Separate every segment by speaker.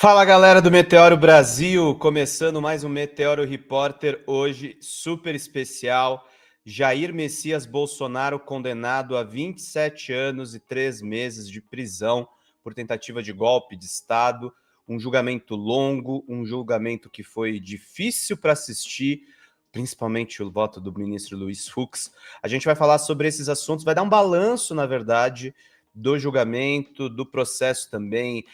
Speaker 1: Fala galera do Meteoro Brasil, começando mais um Meteoro Repórter, hoje super especial. Jair Messias Bolsonaro condenado a 27 anos e 3 meses de prisão por tentativa de golpe de Estado. Um julgamento longo, um julgamento que foi difícil para assistir, principalmente o voto do ministro Luiz Fux. A gente vai falar sobre esses assuntos, vai dar um balanço, na verdade, do julgamento, do processo também,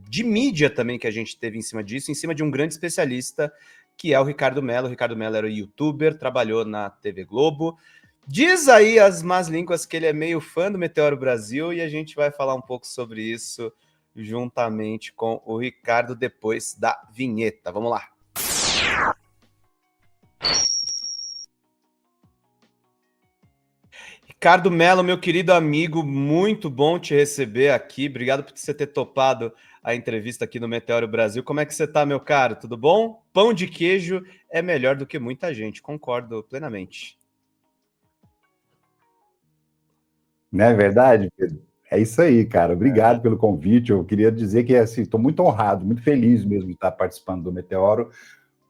Speaker 1: de mídia também que a gente teve em cima disso, em cima de um grande especialista, que é o Ricardo Mello. O Ricardo Mello era youtuber, trabalhou na TV Globo. Diz aí as más línguas que ele é meio fã do Meteoro Brasil, e a gente vai falar um pouco sobre isso juntamente com o Ricardo depois da vinheta. Vamos lá. Ricardo Mello, meu querido amigo, muito bom te receber aqui. Obrigado por você ter topado a entrevista aqui no Meteoro Brasil. Como é que você tá, meu caro? Tudo bom? Pão de queijo é melhor do que muita gente, concordo plenamente.
Speaker 2: Não é verdade, Pedro? É isso aí, cara. Obrigado pelo convite. Eu queria dizer que assim, estou muito honrado, muito feliz mesmo de estar participando do Meteoro,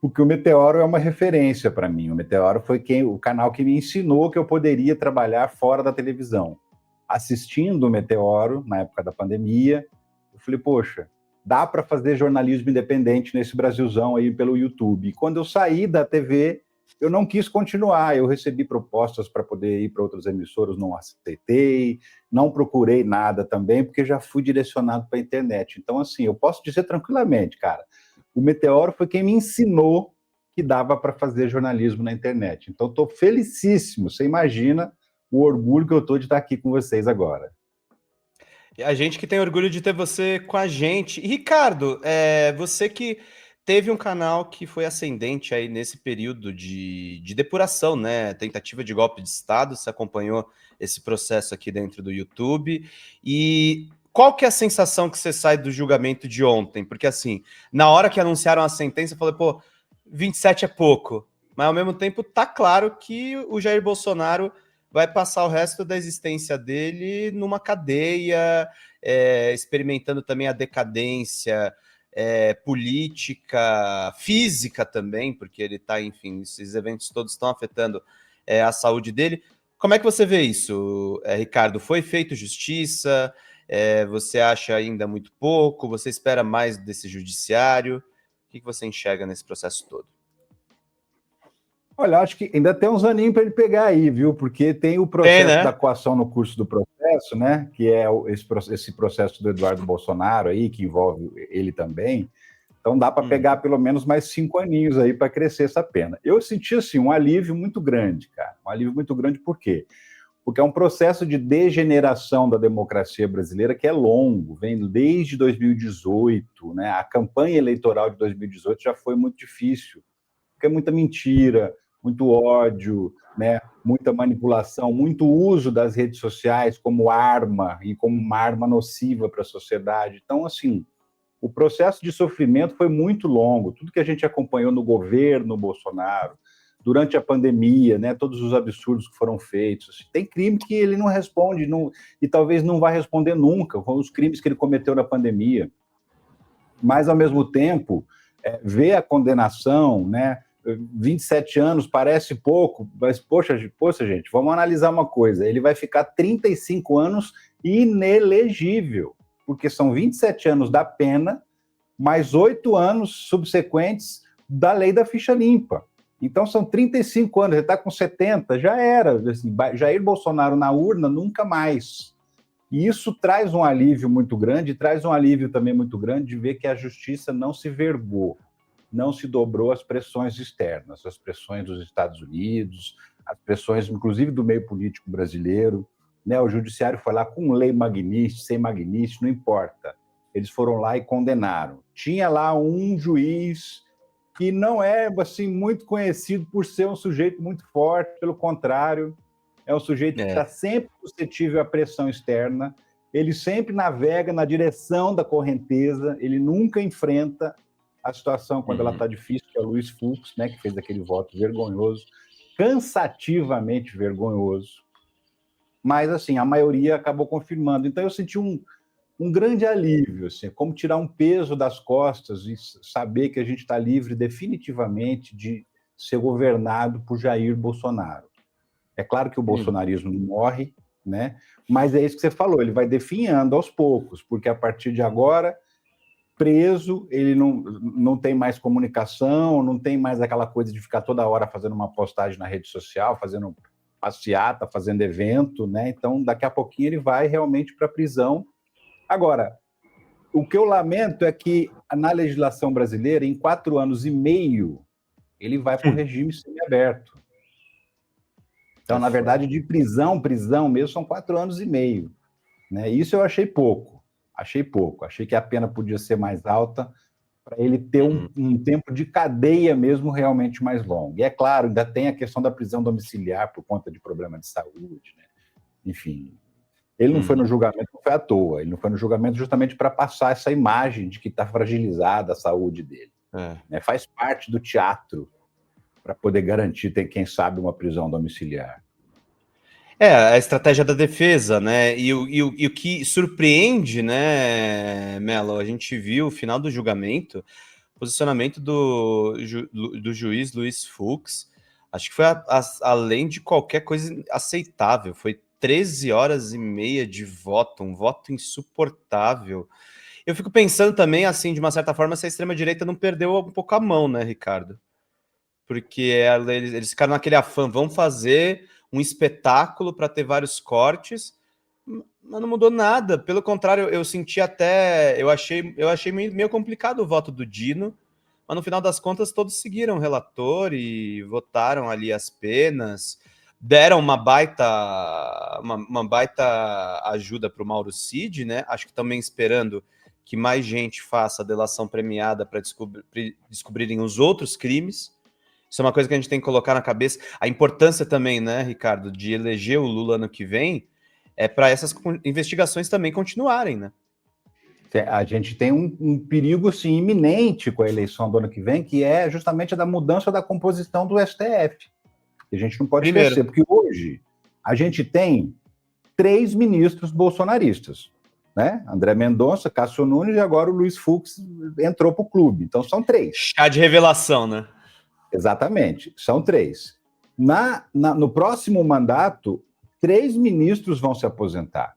Speaker 2: porque o Meteoro é uma referência para mim. O Meteoro foi o canal que me ensinou que eu poderia trabalhar fora da televisão. Assistindo o Meteoro na época da pandemia, eu falei, poxa, dá para fazer jornalismo independente nesse Brasilzão aí pelo YouTube. E quando eu saí da TV, eu não quis continuar. Eu recebi propostas para poder ir para outras emissoras, não aceitei, não procurei nada também, porque já fui direcionado para a internet. Então, assim, eu posso dizer tranquilamente, cara, o Meteoro foi quem me ensinou que dava para fazer jornalismo na internet. Então, estou felicíssimo. Você imagina o orgulho que eu estou de estar aqui com vocês agora.
Speaker 1: E a gente que tem orgulho de ter você com a gente. E, Ricardo, você que teve um canal que foi ascendente aí nesse período de depuração, né? Tentativa de golpe de Estado, você acompanhou esse processo aqui dentro do YouTube. E qual que é a sensação que você sai do julgamento de ontem? Porque, assim, na hora que anunciaram a sentença, eu falei, pô, 27 é pouco. Mas, ao mesmo tempo, tá claro que o Jair Bolsonaro vai passar o resto da existência dele numa cadeia, experimentando também a decadência política, física também, porque ele está, enfim, esses eventos todos estão afetando a saúde dele. Como é que você vê isso, Ricardo? Foi feito justiça? Você acha ainda muito pouco? Você espera mais desse judiciário? O que você enxerga nesse processo todo?
Speaker 2: Olha, acho que ainda tem uns aninhos para ele pegar aí, viu? Porque tem o processo da coação no curso do processo, né? Que é esse processo do Eduardo Bolsonaro aí, que envolve ele também. Então dá para pegar pelo menos mais 5 aninhos aí para crescer essa pena. Eu senti assim um alívio muito grande, cara. Um alívio muito grande por quê? Porque é um processo de degeneração da democracia brasileira que é longo, vem desde 2018, né? A campanha eleitoral de 2018 já foi muito difícil, porque é muita mentira, muito ódio, né? Muita manipulação, muito uso das redes sociais como arma e como uma arma nociva para a sociedade. Então, assim, o processo de sofrimento foi muito longo. Tudo que a gente acompanhou no governo Bolsonaro, durante a pandemia, né, todos os absurdos que foram feitos. Assim, tem crime que ele não responde e talvez não vai responder nunca, foram os crimes que ele cometeu na pandemia. Mas, ao mesmo tempo, ver a condenação, né, 27 anos parece pouco, mas, poxa, gente, vamos analisar uma coisa. Ele vai ficar 35 anos inelegível, porque são 27 anos da pena, mais 8 anos subsequentes da lei da ficha limpa. Então, são 35 anos, ele está com 70, já era. Assim, Jair Bolsonaro na urna, nunca mais. E isso traz um alívio muito grande, traz um alívio também muito grande de ver que a justiça não se vergou, não se dobrou às pressões externas, às pressões dos Estados Unidos, às pressões, inclusive, do meio político brasileiro. Né? O judiciário foi lá com lei Magnitsky, sem Magnitsky, não importa. Eles foram lá e condenaram. Tinha lá um juiz que não é assim muito conhecido por ser um sujeito muito forte, pelo contrário, é um sujeito que está sempre suscetível à pressão externa, ele sempre navega na direção da correnteza, ele nunca enfrenta a situação quando ela está difícil, que é o Luiz Fux, né, que fez aquele voto vergonhoso, cansativamente vergonhoso, mas assim, a maioria acabou confirmando. Então eu senti um um grande alívio, assim, como tirar um peso das costas e saber que a gente está livre definitivamente de ser governado por Jair Bolsonaro. É claro que o bolsonarismo não morre, né? Mas é isso que você falou, ele vai definhando aos poucos, porque a partir de agora, preso, ele não tem mais comunicação, não tem mais aquela coisa de ficar toda hora fazendo uma postagem na rede social, fazendo passeata, fazendo evento, né? Então, daqui a pouquinho ele vai realmente para a prisão. Agora, o que eu lamento é que na legislação brasileira, em 4 anos e meio, ele vai para o regime semiaberto. Então, na verdade, de prisão mesmo, são 4 anos e meio. Né? Isso eu achei pouco. Achei que a pena podia ser mais alta para ele ter um tempo de cadeia mesmo realmente mais longo. E é claro, ainda tem a questão da prisão domiciliar por conta de problema de saúde. Né? Enfim, ele não foi no julgamento, não foi à toa. Ele não foi no julgamento justamente para passar essa imagem de que está fragilizada a saúde dele. Né? Faz parte do teatro para poder garantir, quem sabe, uma prisão domiciliar.
Speaker 1: A estratégia da defesa, né? E o que surpreende, né, Melo? A gente viu o final do julgamento, posicionamento do juiz Luiz Fux. Acho que foi além de qualquer coisa aceitável. Foi 13 horas e meia de voto, um voto insuportável. Eu fico pensando também, assim, de uma certa forma, se a extrema-direita não perdeu um pouco a mão, né, Ricardo? Porque eles ficaram naquele afã, vão fazer um espetáculo para ter vários cortes, mas não mudou nada. Pelo contrário, eu senti até... Eu achei meio complicado o voto do Dino, mas no final das contas todos seguiram o relator e votaram ali as penas, deram uma baita ajuda para o Mauro Cid, né? Acho que também esperando que mais gente faça a delação premiada para descobrirem os outros crimes. Isso é uma coisa que a gente tem que colocar na cabeça. A importância também, né, Ricardo, de eleger o Lula ano que vem é para essas investigações também continuarem, né?
Speaker 2: A gente tem um perigo, assim, iminente com a eleição do ano que vem, que é justamente a da mudança da composição do STF. A gente não pode esquecer, porque hoje a gente tem 3 ministros bolsonaristas, né? André Mendonça, Cássio Nunes e agora o Luiz Fux entrou para o clube. Então são 3.
Speaker 1: Chá de revelação, né?
Speaker 2: Exatamente, são 3. No próximo mandato, 3 ministros vão se aposentar.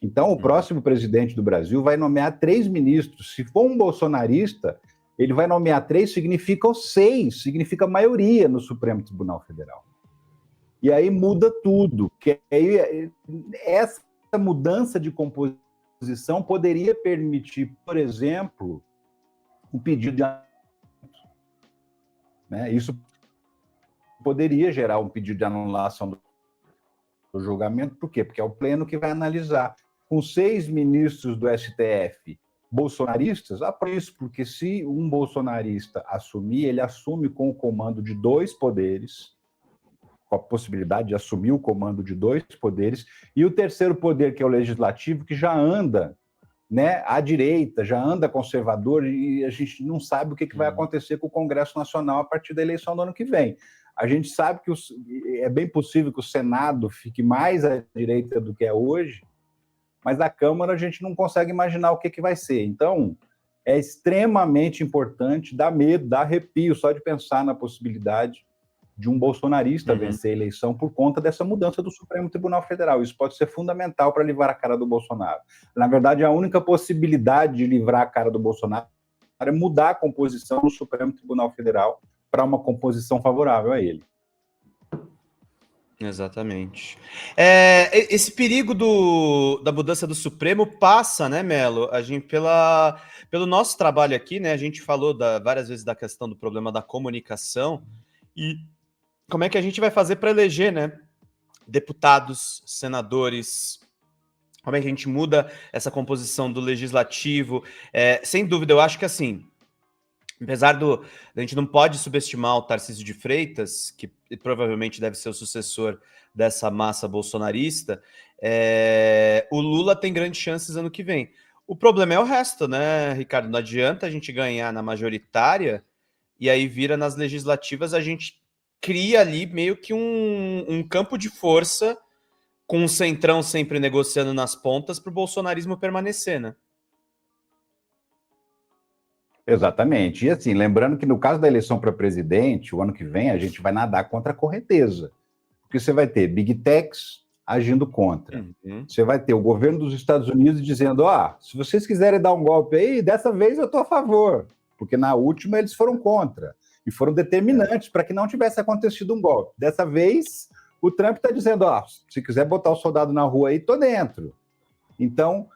Speaker 2: Então, o próximo presidente do Brasil vai nomear 3 ministros. Se for um bolsonarista, ele vai nomear 3, significa 6, significa maioria no Supremo Tribunal Federal. E aí muda tudo. Que aí, essa mudança de composição poderia permitir, por exemplo, um pedido de... Né? Isso poderia gerar um pedido de anulação do julgamento. Por quê? Porque é o pleno que vai analisar. Com 6 ministros do STF bolsonaristas, por isso, porque se um bolsonarista assumir, ele assume com o comando de 2 poderes, com a possibilidade de assumir o comando de 2 poderes, e o terceiro poder, que é o legislativo, que já anda, né, à direita, já anda conservador, e a gente não sabe o que vai acontecer com o Congresso Nacional a partir da eleição do ano que vem. A gente sabe que é bem possível que o Senado fique mais à direita do que é hoje, mas a Câmara a gente não consegue imaginar o que vai ser. Então, é extremamente importante, dá medo, dá arrepio só de pensar na possibilidade de um bolsonarista vencer a eleição por conta dessa mudança do Supremo Tribunal Federal. Isso pode ser fundamental para livrar a cara do Bolsonaro. Na verdade, a única possibilidade de livrar a cara do Bolsonaro é mudar a composição do Supremo Tribunal Federal para uma composição favorável a ele.
Speaker 1: Exatamente. Esse perigo da mudança do Supremo passa, né, Melo? A gente, pelo nosso trabalho aqui, né, a gente falou várias vezes da questão do problema da comunicação e como é que a gente vai fazer para eleger, né, deputados, senadores, como é que a gente muda essa composição do legislativo. Sem dúvida, eu acho que assim, apesar a gente não pode subestimar o Tarcísio de Freitas, que provavelmente deve ser o sucessor dessa massa bolsonarista, o Lula tem grandes chances ano que vem. O problema é o resto, né, Ricardo? Não adianta a gente ganhar na majoritária e aí vira nas legislativas, a gente cria ali meio que um campo de força com o Centrão sempre negociando nas pontas para o bolsonarismo permanecer, né?
Speaker 2: Exatamente. E assim, lembrando que no caso da eleição para presidente, o ano que vem, a gente vai nadar contra a correnteza. Porque você vai ter Big Techs agindo contra. Você vai ter o governo dos Estados Unidos dizendo, se vocês quiserem dar um golpe aí, dessa vez eu estou a favor. Porque na última eles foram contra. E foram determinantes para que não tivesse acontecido um golpe. Dessa vez, o Trump está dizendo, se quiser botar o soldado na rua aí, estou dentro. Então,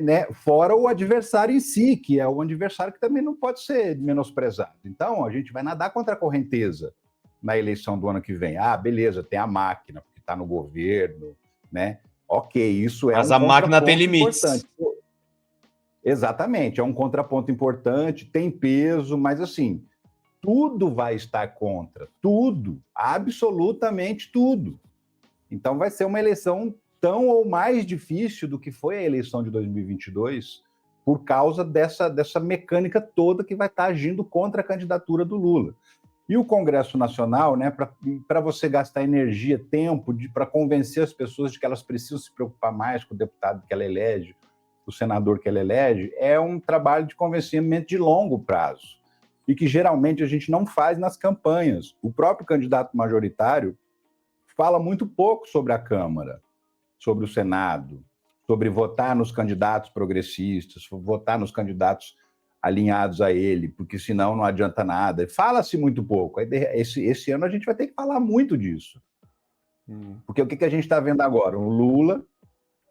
Speaker 2: né, fora o adversário em si, que é um adversário que também não pode ser menosprezado. Então, a gente vai nadar contra a correnteza na eleição do ano que vem. Beleza, tem a máquina, porque está no governo, né? Ok, isso é
Speaker 1: Mas a máquina tem limites.
Speaker 2: Importante. Exatamente, é um contraponto importante, tem peso, mas assim, tudo vai estar contra, tudo, absolutamente tudo. Então vai ser uma eleição tão ou mais difícil do que foi a eleição de 2022, por causa dessa mecânica toda que vai estar agindo contra a candidatura do Lula. E o Congresso Nacional, né, para você gastar energia, tempo, para convencer as pessoas de que elas precisam se preocupar mais com o deputado que ela elege, o senador que ela elege, é um trabalho de convencimento de longo prazo, e que geralmente a gente não faz nas campanhas. O próprio candidato majoritário fala muito pouco sobre a Câmara, sobre o Senado, sobre votar nos candidatos progressistas, votar nos candidatos alinhados a ele, porque senão não adianta nada. Fala-se muito pouco. Esse ano a gente vai ter que falar muito disso. Porque o que a gente está vendo agora? O Lula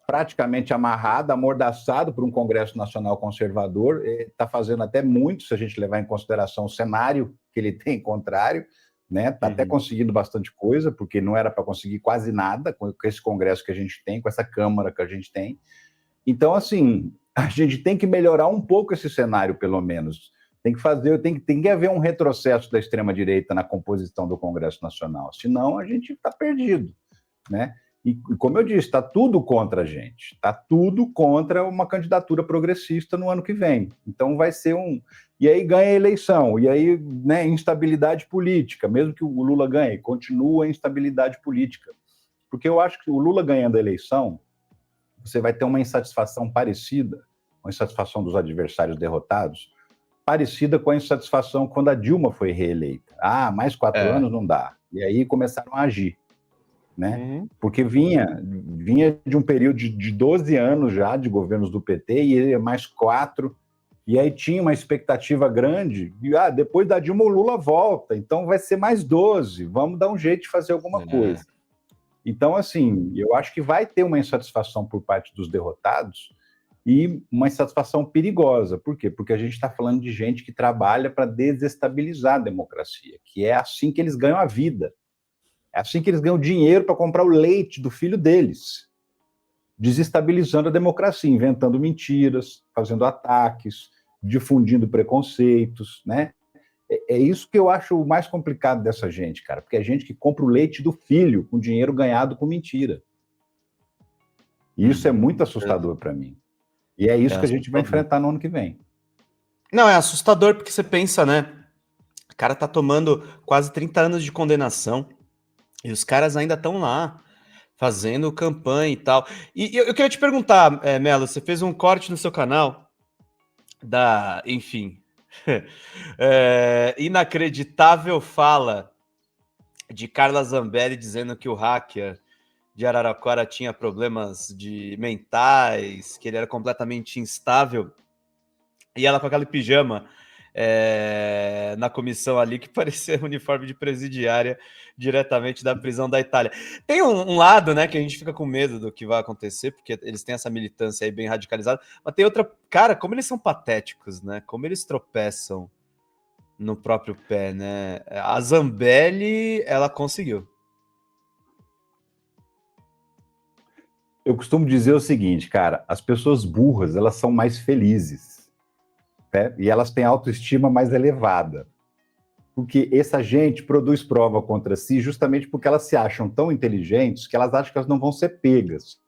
Speaker 2: praticamente amarrado, amordaçado por um Congresso Nacional conservador, está fazendo até muito, se a gente levar em consideração o cenário que ele tem contrário, né? Está até conseguindo bastante coisa, porque não era para conseguir quase nada com esse Congresso que a gente tem, com essa Câmara que a gente tem. Então, assim, a gente tem que melhorar um pouco esse cenário, pelo menos. Tem que haver um retrocesso da extrema-direita na composição do Congresso Nacional, senão a gente está perdido, né? E, como eu disse, está tudo contra a gente, está tudo contra uma candidatura progressista no ano que vem. Então vai ser E aí ganha a eleição, e aí, né, instabilidade política, mesmo que o Lula ganhe, continua a instabilidade política. Porque eu acho que o Lula ganhando a eleição, você vai ter uma insatisfação parecida, uma insatisfação dos adversários derrotados, parecida com a insatisfação quando a Dilma foi reeleita. Mais 4 anos não dá. E aí começaram a agir. Né? Porque vinha de um período de 12 anos já de governos do PT, e ele mais 4, e aí tinha uma expectativa grande, e depois da Dilma o Lula volta, então vai ser mais 12, vamos dar um jeito de fazer alguma coisa. Então, assim, eu acho que vai ter uma insatisfação por parte dos derrotados, e uma insatisfação perigosa. Por quê? Porque a gente está falando de gente que trabalha para desestabilizar a democracia, que é assim que eles ganham a vida. É assim que eles ganham dinheiro para comprar o leite do filho deles, desestabilizando a democracia, inventando mentiras, fazendo ataques, difundindo preconceitos, né? É isso que eu acho o mais complicado dessa gente, cara, porque é gente que compra o leite do filho com dinheiro ganhado com mentira. E isso é muito assustador para mim. E é isso que a gente vai enfrentar no ano que vem.
Speaker 1: Não, é assustador porque você pensa, né? O cara tá tomando quase 30 anos de condenação. E os caras ainda estão lá, fazendo campanha e tal. E eu queria te perguntar, Melo, você fez um corte no seu canal enfim, inacreditável fala de Carla Zambelli dizendo que o hacker de Araraquara tinha problemas mentais, que ele era completamente instável. E ela com aquele pijama na comissão ali, que parecia uniforme de presidiária diretamente da prisão da Itália. Tem um lado, né, que a gente fica com medo do que vai acontecer, porque eles têm essa militância aí bem radicalizada, mas tem outra... Cara, como eles são patéticos, né? Como eles tropeçam no próprio pé, né? A Zambelli, ela conseguiu.
Speaker 2: Eu costumo dizer o seguinte, cara, as pessoas burras, elas são mais felizes. Né? E elas têm autoestima mais elevada. Porque essa gente produz prova contra si justamente porque elas se acham tão inteligentes que elas acham que elas não vão ser pegas.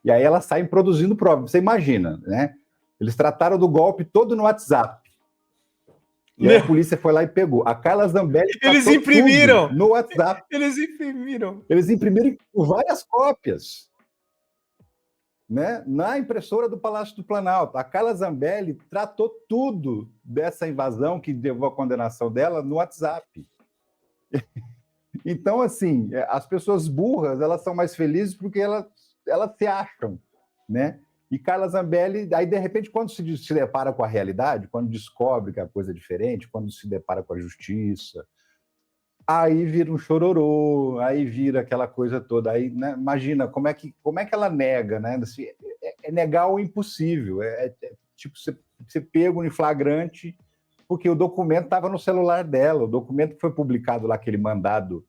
Speaker 2: E aí elas saem produzindo prova. Você imagina, né? Eles trataram do golpe todo no WhatsApp. E aí a polícia foi lá e pegou. A Carla Zambelli
Speaker 1: eles imprimiram
Speaker 2: no WhatsApp.
Speaker 1: Eles imprimiram
Speaker 2: várias cópias, né? Na impressora do Palácio do Planalto. A Carla Zambelli tratou tudo dessa invasão que levou à condenação dela no WhatsApp. Então, assim, as pessoas burras, elas são mais felizes porque elas se acham, né? E Carla Zambelli, aí, de repente, quando se depara com a realidade, quando descobre que a coisa é diferente, quando se depara com a justiça, aí vira um chororô, aí vira aquela coisa toda. Aí, né, imagina como é que ela nega, né? Assim, é negar o impossível. Tipo, você pega em flagrante, porque o documento estava no celular dela, o documento que foi publicado lá, aquele mandado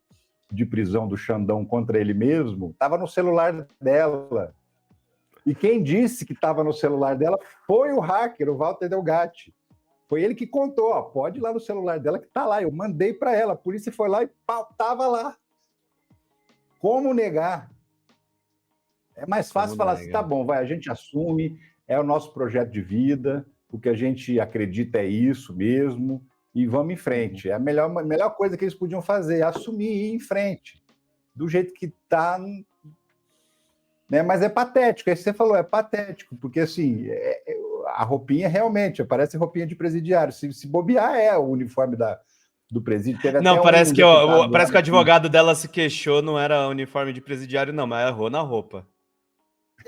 Speaker 2: de prisão do Xandão contra ele mesmo, estava no celular dela. E quem disse que estava no celular dela foi o hacker, o Walter Delgatti. Foi ele que contou, ó, pode ir lá no celular dela que está lá. Eu mandei para ela, a polícia foi lá e estava lá. Como negar? É mais fácil falar assim, tá bom, vai, a gente assume, é o nosso projeto de vida, o que a gente acredita é isso mesmo, e vamos em frente. É a melhor coisa que eles podiam fazer, assumir e ir em frente. Do jeito que está... Né? Mas é patético, aí você falou, é patético, porque assim, a roupinha realmente parece roupinha de presidiário. Se bobear, é o uniforme do presídio. Teve
Speaker 1: não,
Speaker 2: até
Speaker 1: parece que o advogado dela se queixou, não era uniforme de presidiário, não, mas errou na roupa.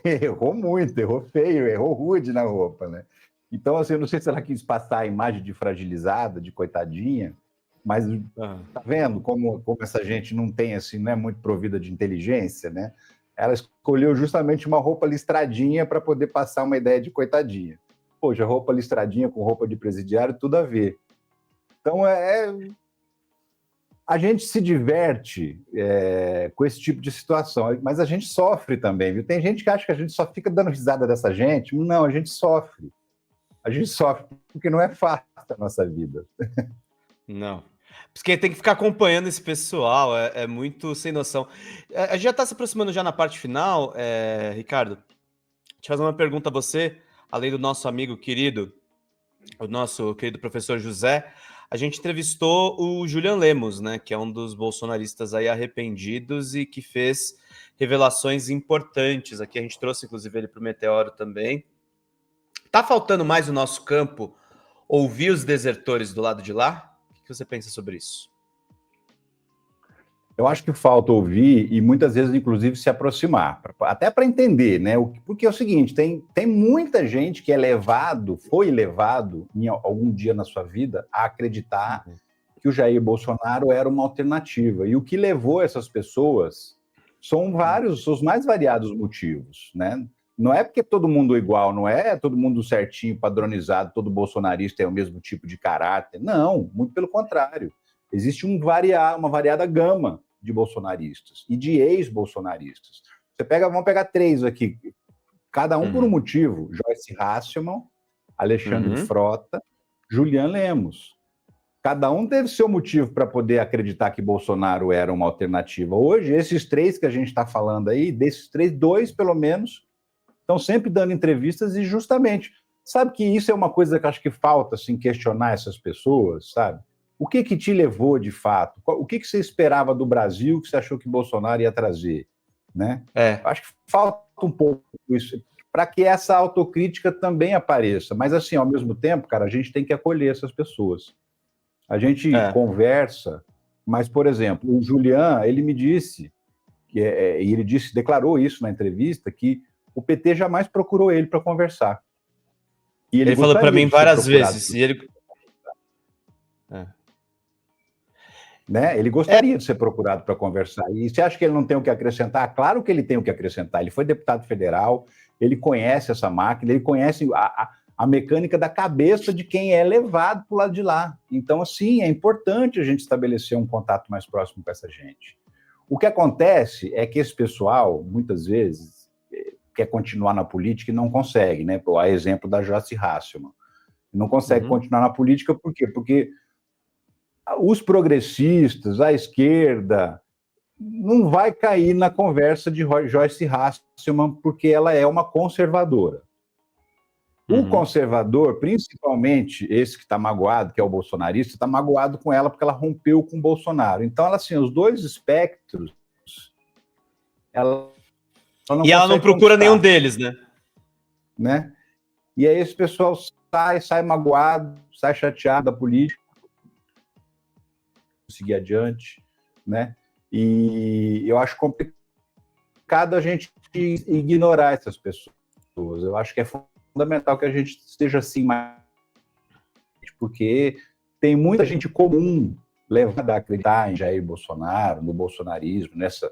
Speaker 2: Errou muito, errou feio, errou rude na roupa, né? Então, assim, eu não sei se ela quis passar a imagem de fragilizada, de coitadinha, mas tá vendo como essa gente não tem, assim, não é muito provida de inteligência, né? Ela escolheu justamente uma roupa listradinha para poder passar uma ideia de coitadinha. Poxa, roupa listradinha com roupa de presidiário, tudo a ver. Então, a gente se diverte com esse tipo de situação, mas a gente sofre também, viu? Tem gente que acha que a gente só fica dando risada dessa gente. Não, a gente sofre. A gente sofre porque não é fácil a nossa vida.
Speaker 1: Não. Porque tem que ficar acompanhando esse pessoal, é muito sem noção. A gente já está se aproximando já na parte final, Ricardo. Deixa eu fazer uma pergunta a você, além do nosso amigo querido, o nosso querido professor José. A gente entrevistou o Julian Lemos, né, que é um dos bolsonaristas aí arrependidos e que fez revelações importantes. Aqui a gente trouxe, inclusive, ele para o Meteoro também. Tá faltando mais no nosso campo ouvir os desertores do lado de lá? O que você pensa sobre isso?
Speaker 2: Eu acho que falta ouvir e muitas vezes, inclusive, se aproximar, até para entender, né? Porque é o seguinte, tem muita gente que foi levado em algum dia na sua vida a acreditar que o Jair Bolsonaro era uma alternativa. E o que levou essas pessoas são os mais variados motivos, né? Não é porque todo mundo é igual, não é todo mundo certinho, padronizado, todo bolsonarista é o mesmo tipo de caráter. Não, muito pelo contrário. Existe uma variada gama de bolsonaristas e de ex-bolsonaristas. Vamos pegar 3 aqui, cada um por um motivo. Joyce Hasselmann, Alexandre Frota, Julian Lemos. Cada um teve seu motivo para poder acreditar que Bolsonaro era uma alternativa. Hoje, esses 3 que a gente está falando aí, desses 3, 2 pelo menos, estão sempre dando entrevistas e justamente, sabe que isso é uma coisa que acho que falta, assim, questionar essas pessoas, sabe? O que te levou, de fato? O que você esperava do Brasil que você achou que Bolsonaro ia trazer? Né? Acho que falta um pouco isso, para que essa autocrítica também apareça. Mas, assim, ao mesmo tempo, cara, a gente tem que acolher essas pessoas. A gente conversa, mas, por exemplo, o Julian, ele me disse, declarou isso na entrevista, que o PT jamais procurou ele para conversar.
Speaker 1: E ele falou para mim várias vezes. E ele...
Speaker 2: Né? Ele gostaria de ser procurado para conversar. E você acha que ele não tem o que acrescentar? Claro que ele tem o que acrescentar. Ele foi deputado federal, ele conhece essa máquina, ele conhece a mecânica da cabeça de quem é levado para o lado de lá. Então, assim, é importante a gente estabelecer um contato mais próximo com essa gente. O que acontece é que esse pessoal, muitas vezes, quer continuar na política e não consegue, né? A exemplo da Joyce Hasselmann. Não consegue continuar na política por quê? Porque os progressistas, a esquerda, não vai cair na conversa de Joyce Hasselmann porque ela é uma conservadora. O conservador, principalmente esse que está magoado, que é o bolsonarista, está magoado com ela porque ela rompeu com o Bolsonaro. Então, ela, assim, os dois espectros, ela
Speaker 1: ela não procura nenhum deles,
Speaker 2: né? E aí esse pessoal sai magoado, sai chateado da política, seguir adiante, né? E eu acho complicado a gente ignorar essas pessoas. Eu acho que é fundamental que a gente esteja assim, porque tem muita gente comum levada a acreditar em Jair Bolsonaro, no bolsonarismo, nessa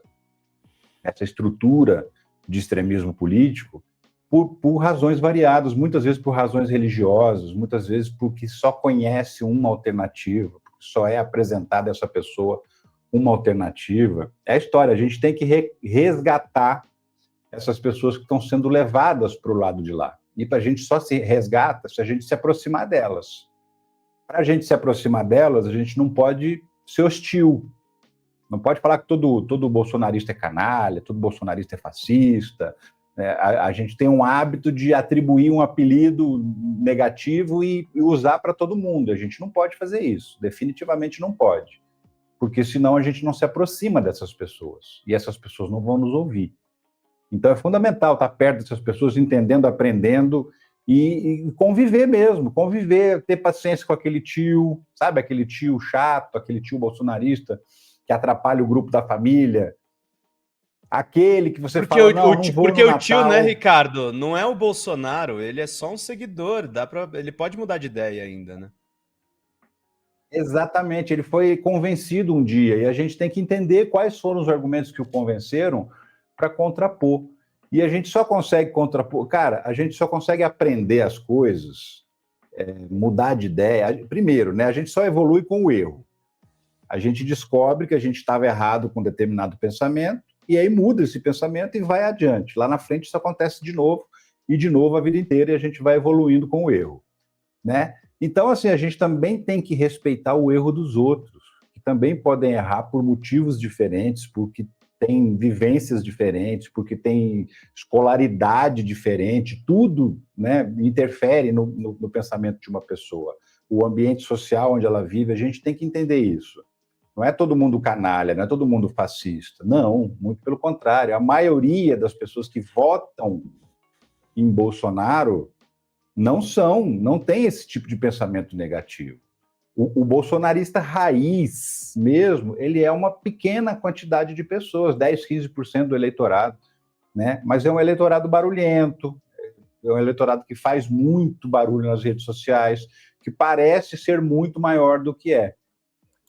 Speaker 2: estrutura de extremismo político, por razões variadas, muitas vezes por razões religiosas, muitas vezes porque só conhece uma alternativa, porque só é apresentada a essa pessoa uma alternativa. É a história, a gente tem que resgatar essas pessoas que estão sendo levadas para o lado de lá. E a gente só se resgata se a gente se aproximar delas. Para a gente se aproximar delas, a gente não pode ser hostil. Não pode falar que todo bolsonarista é canalha, todo bolsonarista é fascista. A gente tem um hábito de atribuir um apelido negativo e usar para todo mundo. A gente não pode fazer isso. Definitivamente não pode. Porque senão a gente não se aproxima dessas pessoas. E essas pessoas não vão nos ouvir. Então é fundamental estar perto dessas pessoas, entendendo, aprendendo e conviver mesmo, ter paciência com aquele tio, sabe, aquele tio chato, aquele tio bolsonarista que atrapalha o grupo da família, aquele que você fala, não vou
Speaker 1: porque
Speaker 2: no
Speaker 1: o tio,
Speaker 2: Natal.
Speaker 1: né, Ricardo, não é o Bolsonaro, ele é só um seguidor, ele pode mudar de ideia ainda, né?
Speaker 2: Exatamente, ele foi convencido um dia, e a gente tem que entender quais foram os argumentos que o convenceram para contrapor. E a gente só consegue contrapor, cara, a gente só consegue aprender as coisas, mudar de ideia. Primeiro, né, a gente só evolui com o erro. A gente descobre que a gente estava errado com determinado pensamento, e aí muda esse pensamento e vai adiante. Lá na frente isso acontece de novo, e de novo a vida inteira, e a gente vai evoluindo com o erro, né? Então, assim, a gente também tem que respeitar o erro dos outros, que também podem errar por motivos diferentes, porque tem vivências diferentes, porque tem escolaridade diferente, tudo, né, interfere no pensamento de uma pessoa. O ambiente social onde ela vive, a gente tem que entender isso. Não é todo mundo canalha, não é todo mundo fascista. Não, muito pelo contrário. A maioria das pessoas que votam em Bolsonaro não tem esse tipo de pensamento negativo. O bolsonarista raiz mesmo, ele é uma pequena quantidade de pessoas, 10, 15% do eleitorado, né? Mas é um eleitorado barulhento, é um eleitorado que faz muito barulho nas redes sociais, que parece ser muito maior do que é.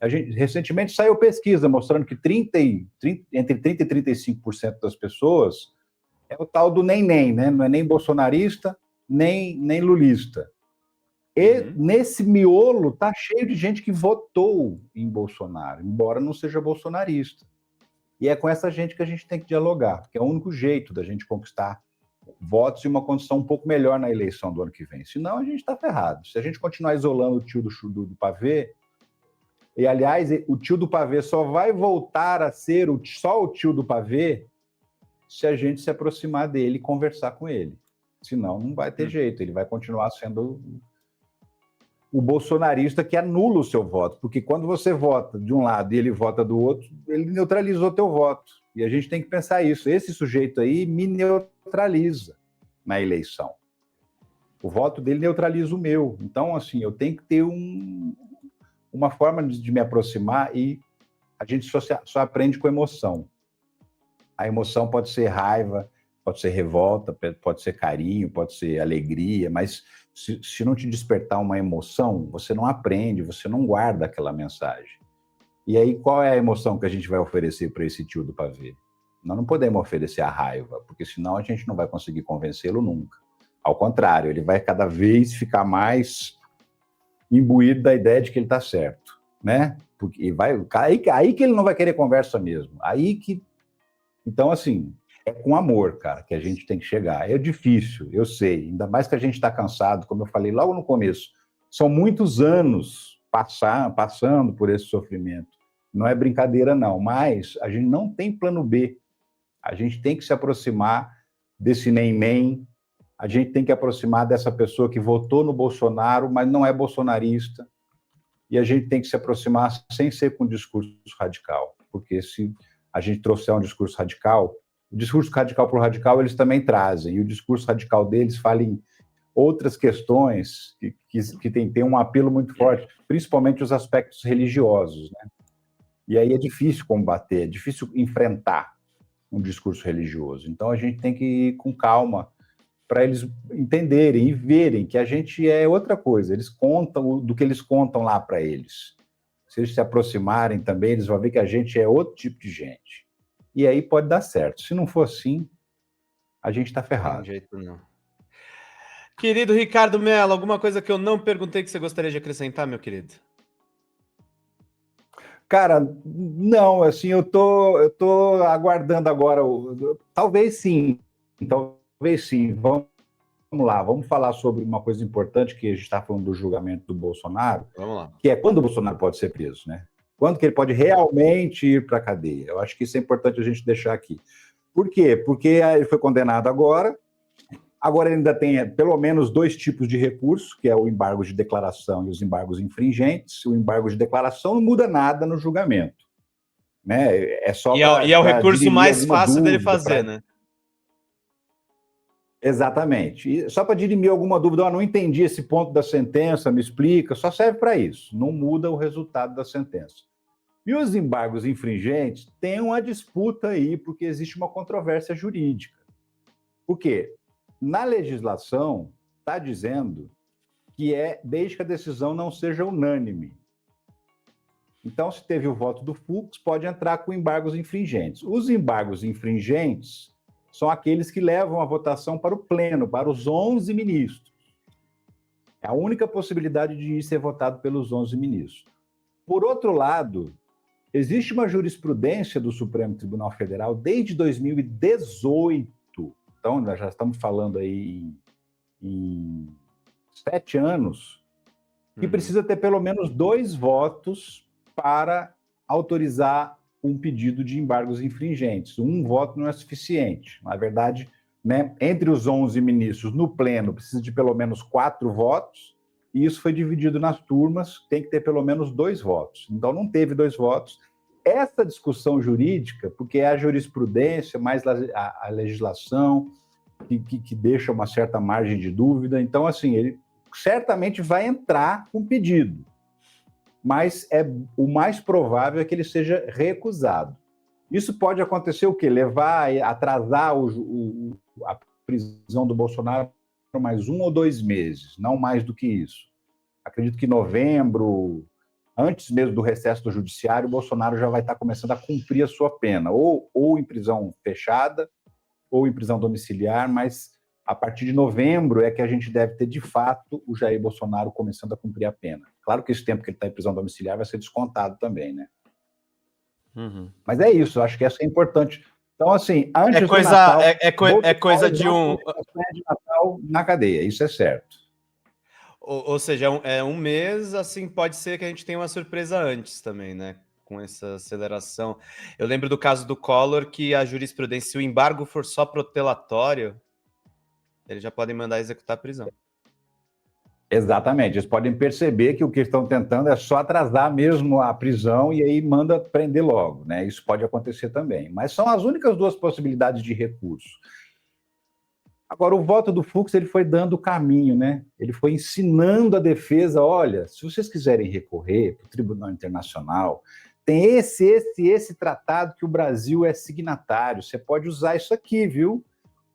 Speaker 2: Recentemente saiu pesquisa mostrando que entre 30% e 35% das pessoas é o tal do nem, né? Não é nem bolsonarista, nem lulista. E nesse miolo tá cheio de gente que votou em Bolsonaro, embora não seja bolsonarista. E é com essa gente que a gente tem que dialogar, porque é o único jeito da gente conquistar votos e uma condição um pouco melhor na eleição do ano que vem. Senão a gente está ferrado. Se a gente continuar isolando o tio do pavê, e aliás, o tio do pavê só vai voltar a ser só o tio do pavê se a gente se aproximar dele e conversar com ele. Senão não vai ter jeito, ele vai continuar sendo o bolsonarista que anula o seu voto, porque quando você vota de um lado e ele vota do outro, ele neutralizou teu voto. E a gente tem que pensar isso. Esse sujeito aí me neutraliza na eleição. O voto dele neutraliza o meu. Então, assim, eu tenho que ter uma forma de me aproximar e a gente só aprende com emoção. A emoção pode ser raiva, pode ser revolta, pode ser carinho, pode ser alegria, mas se não te despertar uma emoção, você não aprende, você não guarda aquela mensagem. E aí, qual é a emoção que a gente vai oferecer para esse tio do pavê? Nós não podemos oferecer a raiva, porque senão a gente não vai conseguir convencê-lo nunca. Ao contrário, ele vai cada vez ficar mais imbuído da ideia de que ele está certo, né? Porque aí que ele não vai querer conversa mesmo. Então, assim, é com amor, cara, que a gente tem que chegar. É difícil, eu sei, ainda mais que a gente está cansado, como eu falei logo no começo. São muitos anos passando por esse sofrimento. Não é brincadeira, não, mas a gente não tem plano B. A gente tem que se aproximar desse nem, a gente tem que aproximar dessa pessoa que votou no Bolsonaro, mas não é bolsonarista, e a gente tem que se aproximar sem ser com discurso radical, porque se a gente trouxer um discurso radical, o discurso radical por radical eles também trazem, e o discurso radical deles fala em outras questões que tem um apelo muito forte, principalmente os aspectos religiosos, né? E aí é difícil combater, é difícil enfrentar um discurso religioso. Então a gente tem que ir com calma para eles entenderem e verem que a gente é outra coisa. Eles contam do que eles contam lá para eles. Se eles se aproximarem também, eles vão ver que a gente é outro tipo de gente. E aí pode dar certo. Se não for assim, a gente está ferrado.
Speaker 1: Não tem jeito não. Querido Ricardo Mello, alguma coisa que eu não perguntei que você gostaria de acrescentar, meu querido?
Speaker 2: Cara, não, assim, eu tô aguardando agora, talvez sim, vamos lá, vamos falar sobre uma coisa importante que a gente está falando do julgamento do Bolsonaro,
Speaker 1: vamos lá.
Speaker 2: Que é quando o Bolsonaro pode ser preso, né? Quando que ele pode realmente ir para a cadeia? Eu acho que isso é importante a gente deixar aqui. Por quê? Porque ele foi condenado agora ele ainda tem pelo menos 2 tipos de recurso, que é o embargo de declaração e os embargos infringentes. O embargo de declaração não muda nada no julgamento, né? É só
Speaker 1: e é o recurso mais fácil dele fazer, né?
Speaker 2: Exatamente. E só para dirimir alguma dúvida, eu não entendi esse ponto da sentença, me explica, só serve para isso, não muda o resultado da sentença. E os embargos infringentes têm uma disputa aí, porque existe uma controvérsia jurídica. Por quê? Na legislação, está dizendo que desde que a decisão não seja unânime. Então, se teve o voto do Fux, pode entrar com embargos infringentes. Os embargos infringentes são aqueles que levam a votação para o pleno, para os 11 ministros. É a única possibilidade de ser votado pelos 11 ministros. Por outro lado, existe uma jurisprudência do Supremo Tribunal Federal desde 2018. Então, nós já estamos falando aí em 7 anos, que precisa ter pelo menos 2 votos para autorizar um pedido de embargos infringentes. Um voto não é suficiente. Na verdade, né, entre os 11 ministros no pleno, precisa de pelo menos 4 votos, e isso foi dividido nas turmas, tem que ter pelo menos 2 votos. Então, não teve 2 votos. Essa discussão jurídica, porque é a jurisprudência, mais a legislação, que deixa uma certa margem de dúvida. Então, assim, ele certamente vai entrar com pedido, mas o mais provável é que ele seja recusado. Isso pode acontecer o quê? Atrasar a prisão do Bolsonaro por mais 1 ou 2 meses, não mais do que isso. Acredito que em novembro, antes mesmo do recesso do judiciário, o Bolsonaro já vai estar começando a cumprir a sua pena, ou em prisão fechada, ou em prisão domiciliar, mas a partir de novembro é que a gente deve ter, de fato, o Jair Bolsonaro começando a cumprir a pena. Claro que esse tempo que ele está em prisão domiciliar vai ser descontado também, né?
Speaker 1: Uhum.
Speaker 2: Mas é isso, acho que essa é importante. Então, assim, antes
Speaker 1: do Natal... É coisa de
Speaker 2: de Natal na cadeia, isso é certo.
Speaker 1: Ou seja, é um mês, assim, pode ser que a gente tenha uma surpresa antes também, né? Com essa aceleração. Eu lembro do caso do Collor, que a jurisprudência, se o embargo for só protelatório, eles já podem mandar executar a prisão.
Speaker 2: Exatamente, eles podem perceber que o que estão tentando é só atrasar mesmo a prisão e aí manda prender logo, né? Isso pode acontecer também. Mas são as únicas 2 possibilidades de recurso. Agora, o voto do Fux, ele foi dando o caminho, né? Ele foi ensinando a defesa, olha, se vocês quiserem recorrer para o Tribunal Internacional, tem esse tratado que o Brasil é signatário, você pode usar isso aqui, viu?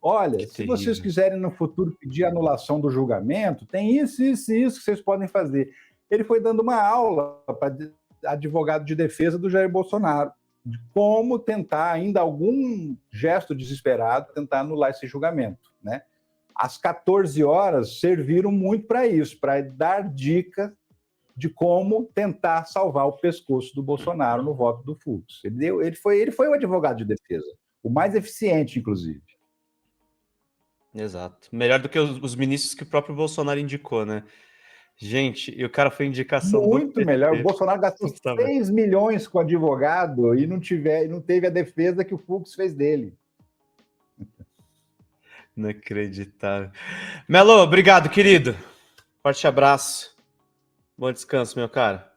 Speaker 2: Olha, se vocês quiserem no futuro pedir anulação do julgamento, tem isso que vocês podem fazer. Ele foi dando uma aula para advogado de defesa do Jair Bolsonaro, de como tentar, ainda algum gesto desesperado, tentar anular esse julgamento, né? As 14 horas serviram muito para isso, para dar dica de como tentar salvar o pescoço do Bolsonaro no voto do Fux. Ele foi o advogado de defesa, o mais eficiente, inclusive.
Speaker 1: Exato. Melhor do que os ministros que o próprio Bolsonaro indicou, né? Gente, e o cara foi indicação
Speaker 2: muito melhor. O Bolsonaro gastou 6 milhões com advogado e não teve a defesa que o Fux fez dele.
Speaker 1: Inacreditável. Melo, obrigado, querido. Forte abraço. Bom descanso, meu cara.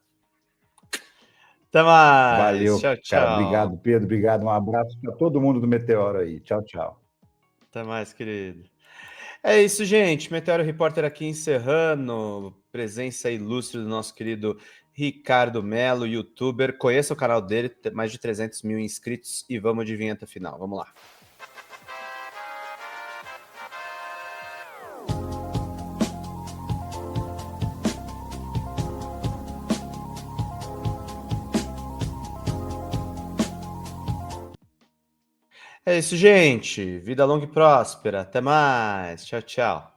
Speaker 1: Até mais.
Speaker 2: Valeu,
Speaker 1: Tchau,
Speaker 2: cara.
Speaker 1: tchau.
Speaker 2: Obrigado, Pedro. Obrigado. Um abraço para todo mundo do Meteoro aí. Tchau, tchau.
Speaker 1: Até mais, querido. É isso, gente. Meteoro Repórter aqui encerrando. Presença ilustre do nosso querido Ricardo Melo, youtuber. Conheça o canal dele, tem mais de 300 mil inscritos. E vamos de vinheta final. Vamos lá. É isso, gente. Vida longa e próspera. Até mais. Tchau, tchau.